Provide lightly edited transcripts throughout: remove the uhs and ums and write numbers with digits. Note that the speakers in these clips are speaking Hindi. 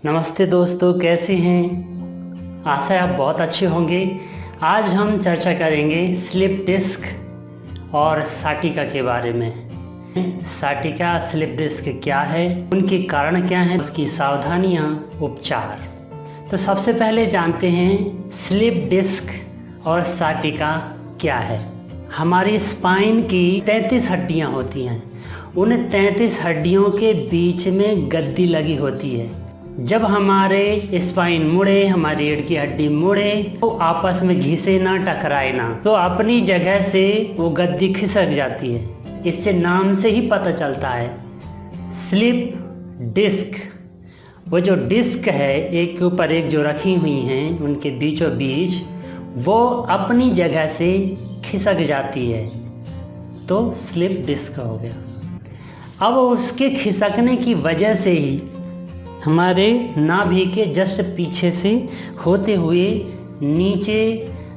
नमस्ते दोस्तों, कैसे हैं? आशा है आप बहुत अच्छे होंगे। आज हम चर्चा करेंगे स्लिप डिस्क और साटिका के बारे में। साटिका स्लिप डिस्क क्या है, उनके कारण क्या हैं, उसकी सावधानियां, उपचार। तो सबसे पहले जानते हैं स्लिप डिस्क और साटिका क्या है। हमारी स्पाइन की 33 हड्डियां होती हैं। उन 33 हड्डियों के बीच में गद्दी लगी होती है। जब हमारे स्पाइन मुड़े, हमारी रीढ़ की हड्डी मुड़े, तो आपस में घिसे ना, टकराए ना, तो अपनी जगह से वो गद्दी खिसक जाती है। इससे नाम से ही पता चलता है स्लिप डिस्क। वो जो डिस्क है, एक के ऊपर एक जो रखी हुई हैं, उनके बीचों बीच वो अपनी जगह से खिसक जाती है, तो स्लिप डिस्क हो गया। अब उसके खिसकने की वजह से ही हमारे नाभि के जस्ट पीछे से होते हुए नीचे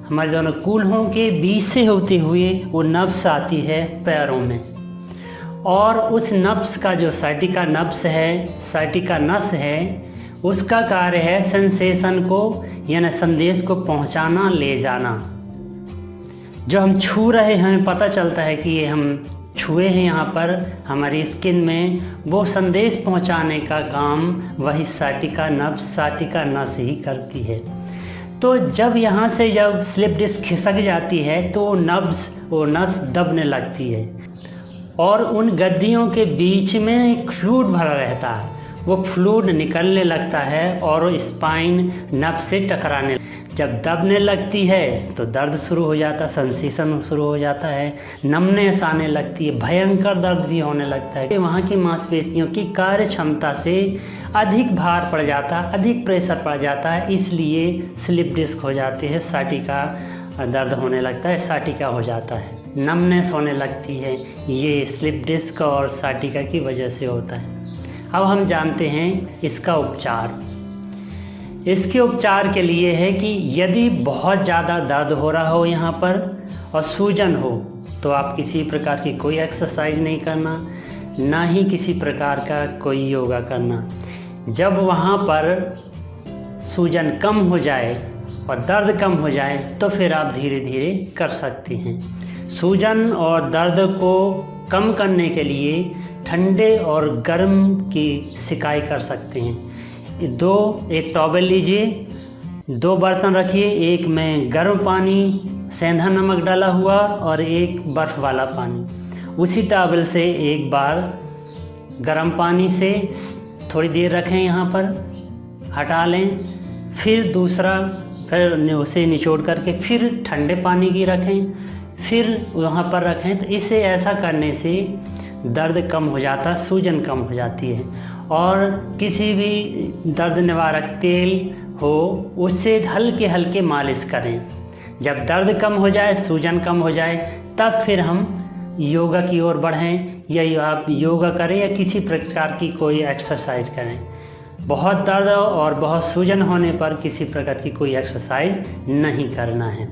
हमारे दोनों कूल्हों के बीच से होते हुए वो नब्स आती है पैरों में। और उस नब्स का जो साइटिका नब्स है, साइटिका नस है, उसका कार्य है सेंसेशन को यानी संदेश को पहुंचाना, ले जाना। जो हम छू रहे हैं, पता चलता है कि ये हम छुए हैं यहाँ पर हमारी स्किन में, वो संदेश पहुँचाने का काम वही साटिका नब्स, साटिका नस ही करती है। तो जब यहाँ से जब स्लिप डिस्क खिसक जाती है तो वो नस दबने लगती है और उन गद्दियों के बीच में एक फ्लूइड भरा रहता है। वो फ्लूइड निकलने लगता है और स्पाइन नब्स से टकराने, जब दबने लगती है तो दर्द शुरू हो जाता है, सेंसेशन शुरू हो जाता है, नमनेस आने लगती है, भयंकर दर्द भी होने लगता है। वहाँ की मांसपेशियों की कार्य क्षमता से अधिक भार पड़ जाता है, अधिक प्रेशर पड़ जाता है, इसलिए स्लिप डिस्क हो जाती है, साटिका दर्द होने लगता है, साटिका हो जाता है, नमनेस होने लगती है। ये स्लिप डिस्क और साटिका की वजह से होता है। अब हम जानते हैं इसका उपचार। इसके उपचार के लिए है कि यदि बहुत ज़्यादा दर्द हो रहा हो यहाँ पर और सूजन हो, तो आप किसी प्रकार की कोई एक्सरसाइज नहीं करना, ना ही किसी प्रकार का कोई योगा करना। जब वहाँ पर सूजन कम हो जाए और दर्द कम हो जाए तो फिर आप धीरे धीरे कर सकते हैं। सूजन और दर्द को कम करने के लिए ठंडे और गर्म की सिकाई कर सकते हैं। एक टॉवल लीजिए, 2 बर्तन रखिए, एक में गर्म पानी सेंधा नमक डाला हुआ और एक बर्फ़ वाला पानी। उसी टॉवल से एक बार गर्म पानी से थोड़ी देर रखें, यहाँ पर हटा लें, फिर उसे निचोड़ करके फिर ठंडे पानी की रखें, फिर वहाँ पर रखें। तो इसे ऐसा करने से दर्द कम हो जाता, सूजन कम हो जाती है। और किसी भी दर्द निवारक तेल हो, उससे हल्के हल्के मालिश करें। जब दर्द कम हो जाए, सूजन कम हो जाए, तब फिर हम योगा की ओर बढ़ें, या आप योगा करें या किसी प्रकार की कोई एक्सरसाइज करें। बहुत दर्द और बहुत सूजन होने पर किसी प्रकार की कोई एक्सरसाइज नहीं करना है।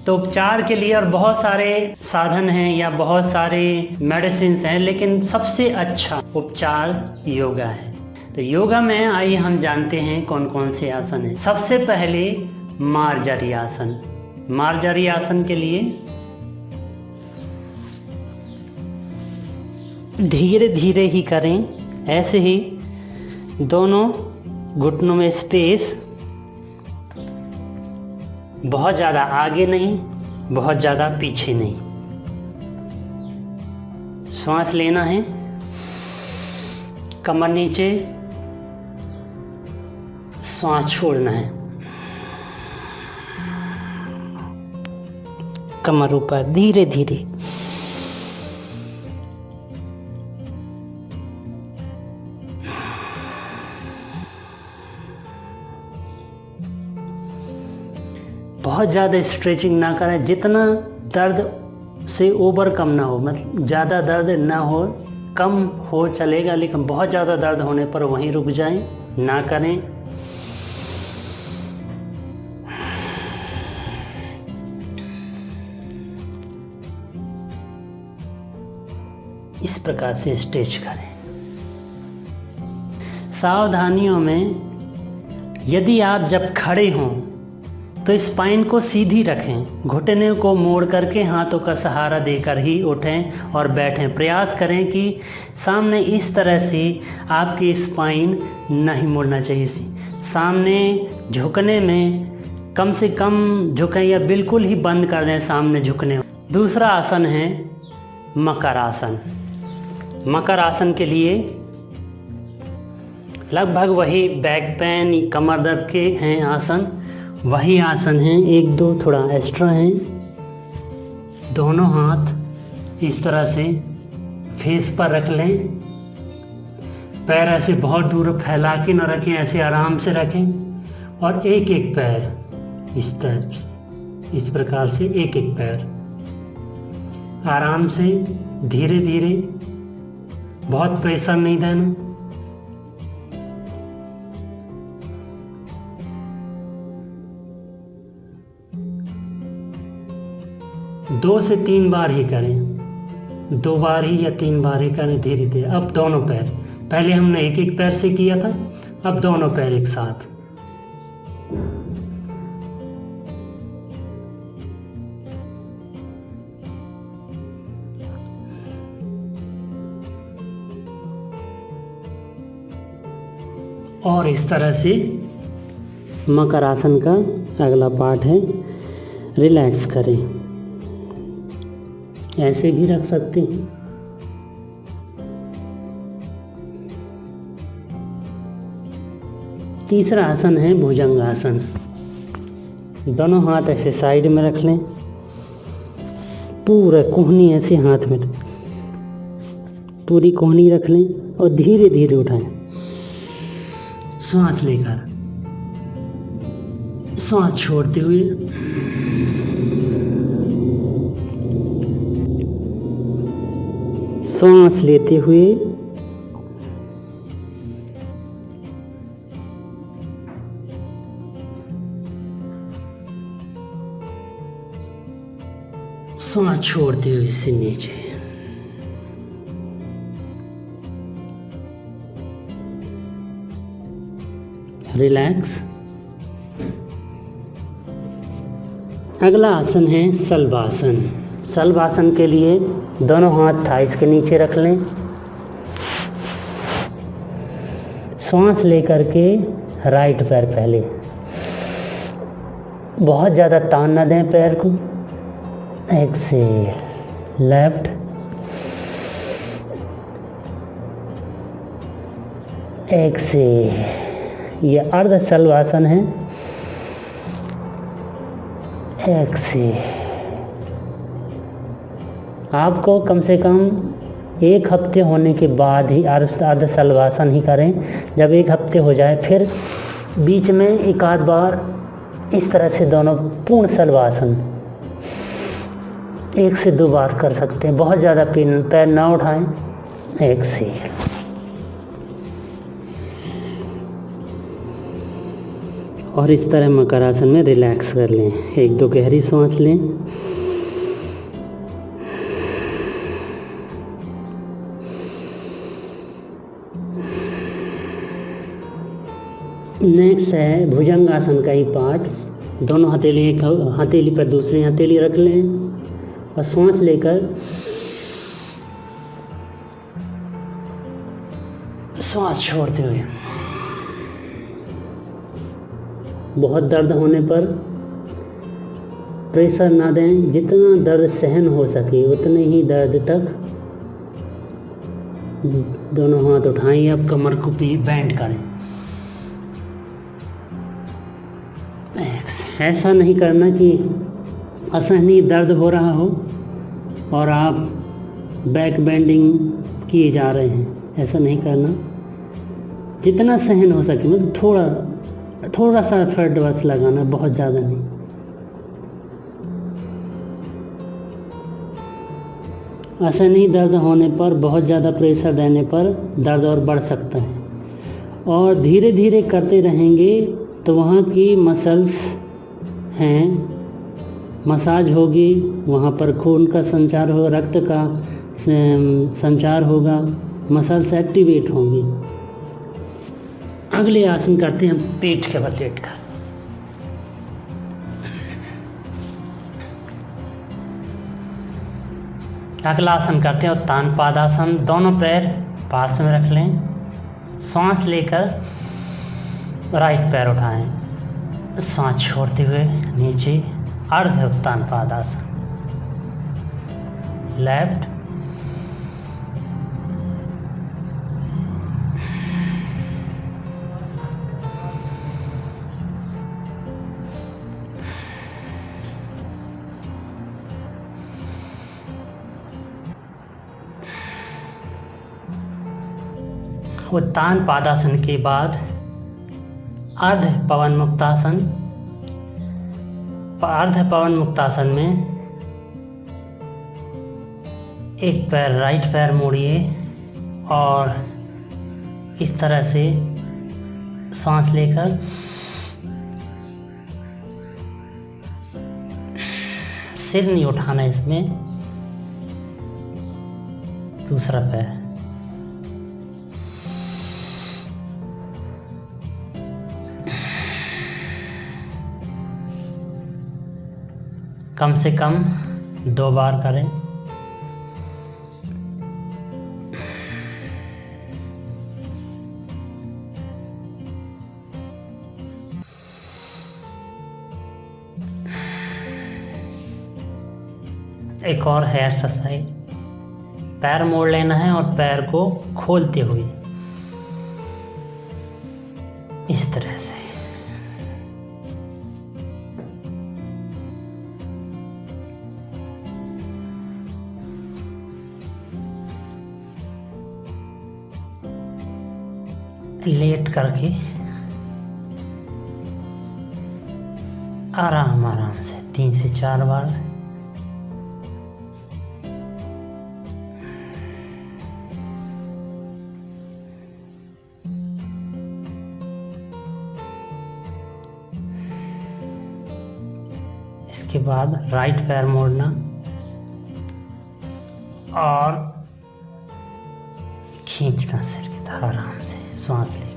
तो उपचार के लिए और बहुत सारे साधन हैं या बहुत सारे मेडिसिन्स हैं, लेकिन सबसे अच्छा उपचार योगा है। तो योगा में आइए हम जानते हैं कौन कौन से आसन हैं। सबसे पहले मार्जरी आसन। मार्जरी आसन के लिए धीरे धीरे ही करें, ऐसे ही दोनों घुटनों में स्पेस, बहुत ज़्यादा आगे नहीं, बहुत ज़्यादा पीछे नहीं। श्वास लेना है, कमर नीचे, श्वास छोड़ना है, कमर ऊपर, धीरे धीरे। बहुत ज़्यादा स्ट्रेचिंग ना करें, जितना दर्द से ओवरकम ना हो, मतलब ज़्यादा दर्द ना हो, कम हो चलेगा, लेकिन बहुत ज़्यादा दर्द होने पर वहीं रुक जाएं, ना करें। इस प्रकार से स्ट्रेच करें। सावधानियों में यदि आप जब खड़े हों तो स्पाइन को सीधी रखें, घुटने को मोड़ करके हाथों का सहारा देकर ही उठें और बैठें। प्रयास करें कि सामने इस तरह से आपकी स्पाइन नहीं मुड़ना चाहिए। सामने झुकने में कम से कम झुकें या बिल्कुल ही बंद कर दें सामने झुकने। दूसरा आसन है मकर आसन। मकर आसन के लिए लगभग वही बैक पेन कमर दर्द के हैं आसन, वही आसन हैं। एक दो थोड़ा एक्स्ट्रा हैं। दोनों हाथ इस तरह से फेस पर रख लें। पैर ऐसे बहुत दूर फैला के न रखें, ऐसे आराम से रखें और एक एक पैर इस तरह इस प्रकार से एक एक पैर आराम से धीरे धीरे, बहुत प्रेशर नहीं देना। दो से तीन बार ही करें, 2 बार ही या 3 बार ही करें धीरे धीरे। अब दोनों पैर, पहले हमने एक एक पैर से किया था, अब दोनों पैर एक साथ। और इस तरह से मकर आसन का अगला पार्ट है रिलैक्स करें। ऐसे भी रख सकते हैं। तीसरा आसन है भुजंग आसन। दोनों हाथ ऐसे साइड में रख लें, पूरा कोहनी ऐसे हाथ में पूरी कोहनी रख लें और धीरे धीरे उठाएं। सांस लेकर, सांस छोड़ते हुए, सांस लेते हुए, सांस छोड़ते हुए इससे नीचे। रिलैक्स। अगला आसन है शलभासन। शलभासन के लिए दोनों हाथ थाइस के नीचे रख लें। सांस लेकर के राइट पैर पहले, बहुत ज़्यादा तान न दें पैर को। Exhale left, exhale. ये अर्ध शलभासन है। एक्सेल। आपको कम से कम 1 हफ्ते होने के बाद ही अर्ध शलभासन ही करें। जब 1 हफ्ते हो जाए फिर बीच में एक आध बार इस तरह से दोनों पूर्ण शलभासन 1 से 2 बार कर सकते हैं। बहुत ज़्यादा पैर ना उठाएं। एक्सेल। और इस तरह मकर आसन में रिलैक्स कर लें। 1-2 गहरी सांस लें। नेक्स्ट है भुजंग आसन का ही पार्ट। दोनों हथेली, एक हथेली पर दूसरी हथेली रख लें और सांस लेकर सांस छोड़ते हुए, बहुत दर्द होने पर प्रेशर ना दें। जितना दर्द सहन हो सके उतने ही दर्द तक दोनों हाथ उठाएं। अब कमर को भी बैंड करें। ऐसा नहीं करना कि असहनीय दर्द हो रहा हो और आप बैक बेंडिंग किए जा रहे हैं। ऐसा नहीं करना। जितना सहन हो सके, मतलब थोड़ा सा एफर्ट बस लगाना, बहुत ज़्यादा नहीं। असहनीय दर्द होने पर, बहुत ज़्यादा प्रेशर देने पर दर्द और बढ़ सकता है। और धीरे धीरे करते रहेंगे तो वहाँ की मसल्स हैं, मसाज होगी, वहाँ पर खून का संचार हो, रक्त का संचार होगा, मसल्स एक्टिवेट होंगी। अगले आसन करते हैं हम पेट के बल लेट कर। अगला आसन करते हैं उत्तान पादासन। दोनों पैर पास में रख लें, श्वास लेकर राइट पैर उठाएं, श्वास छोड़ते हुए नीचे अर्ध उत्तान पादासन। लेफ्ट, उत्तान पादासन के बाद अर्ध पवन मुक्तासन। अर्ध पवन मुक्तासन में एक पैर राइट पैर मोड़िए और इस तरह से सांस लेकर सिर नहीं उठाना, इसमें दूसरा पैर। कम से कम 2 बार करें। एक और है एक्सरसाइज, पैर मोड़ लेना है और पैर को खोलते हुए इस तरह से। लेट करके आराम आराम से 3 से 4 बार। इसके बाद राइट पैर मोड़ना और खींचना सिर की तरफ आराम से श्वास लेकर।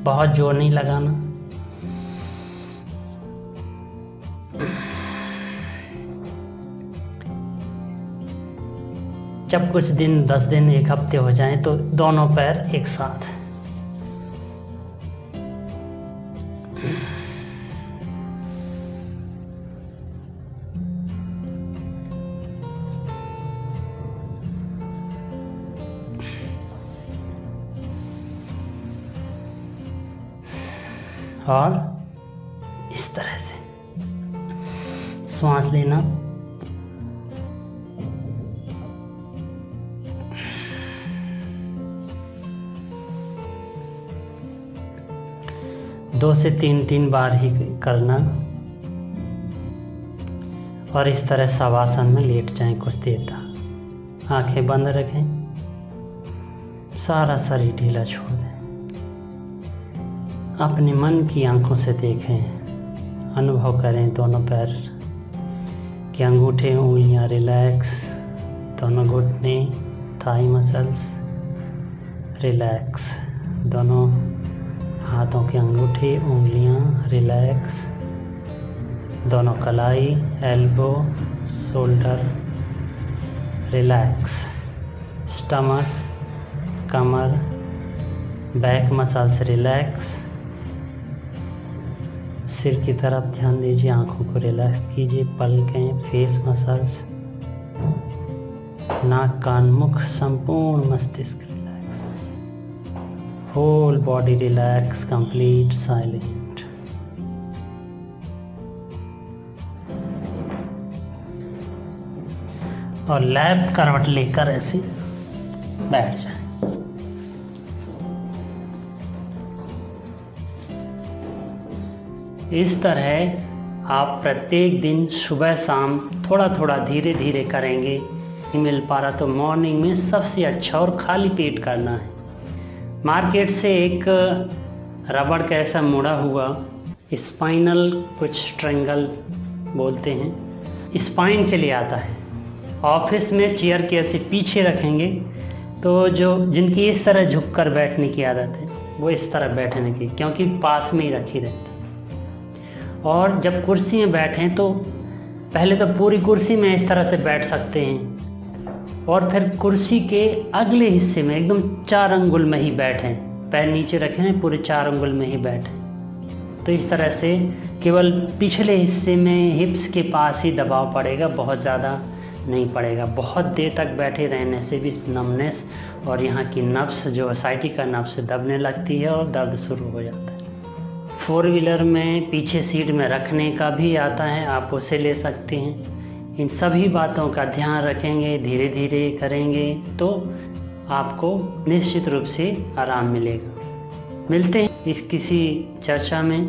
बहुत जोर नहीं लगाना। जब कुछ दिन 10 दिन 1 हफ्ते हो जाएं तो दोनों पैर एक साथ। और इस तरह से श्वास लेना। दो से तीन बार ही करना और इस तरह शवासन में लेट जाएं कुछ देर तक। आंखें बंद रखें, सारा शरीर ढीला छोड़ दें। अपने मन की आंखों से देखें, अनुभव करें दोनों पैर के अंगूठे उंगलियां रिलैक्स, दोनों घुटने थाई मसल्स रिलैक्स, दोनों हाथों के अंगूठे उंगलियां रिलैक्स, दोनों कलाई एल्बो शोल्डर रिलैक्स, स्टमक कमर बैक मसल्स रिलैक्स। सिर की तरफ ध्यान दीजिए, आंखों को रिलैक्स कीजिए, पलकें फेस मसल्स नाक कान मुख संपूर्ण मस्तिष्क relax, whole body relax, complete silent. और लेफ्ट करवट लेकर ऐसे बैठ जाए। इस तरह आप प्रत्येक दिन सुबह शाम थोड़ा थोड़ा धीरे धीरे करेंगे। नहीं मिल पा रहा तो मॉर्निंग में सबसे अच्छा और खाली पेट करना है। मार्केट से एक रबड़ का ऐसा मुड़ा हुआ स्पाइनल कुछ ट्रायंगल बोलते हैं, स्पाइन के लिए आता है। ऑफिस में चेयर के ऐसे पीछे रखेंगे तो जो जिनकी इस तरह झुककर बैठने की आदत है वो इस तरह बैठने की, क्योंकि पास में ही रखी रहती है। और जब कुर्सी में बैठें तो पहले तो पूरी कुर्सी में इस तरह से बैठ सकते हैं और फिर कुर्सी के अगले हिस्से में एकदम 4 अंगुल में ही बैठें, पैर नीचे रखें, पूरे 4 अंगुल में ही बैठें। तो इस तरह से केवल पिछले हिस्से में हिप्स के पास ही दबाव पड़ेगा, बहुत ज़्यादा नहीं पड़ेगा। बहुत देर तक बैठे रहने से भी नमनेस और यहाँ की नब्स जो साइटिका नब्स दबने लगती है और दर्द शुरू हो जाता है। 4 व्हीलर में पीछे सीट में रखने का भी आता है, आप उसे ले सकते हैं। इन सभी बातों का ध्यान रखेंगे, धीरे धीरे करेंगे तो आपको निश्चित रूप से आराम मिलेगा। मिलते हैं इस किसी चर्चा में,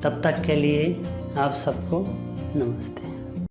तब तक के लिए आप सबको नमस्ते।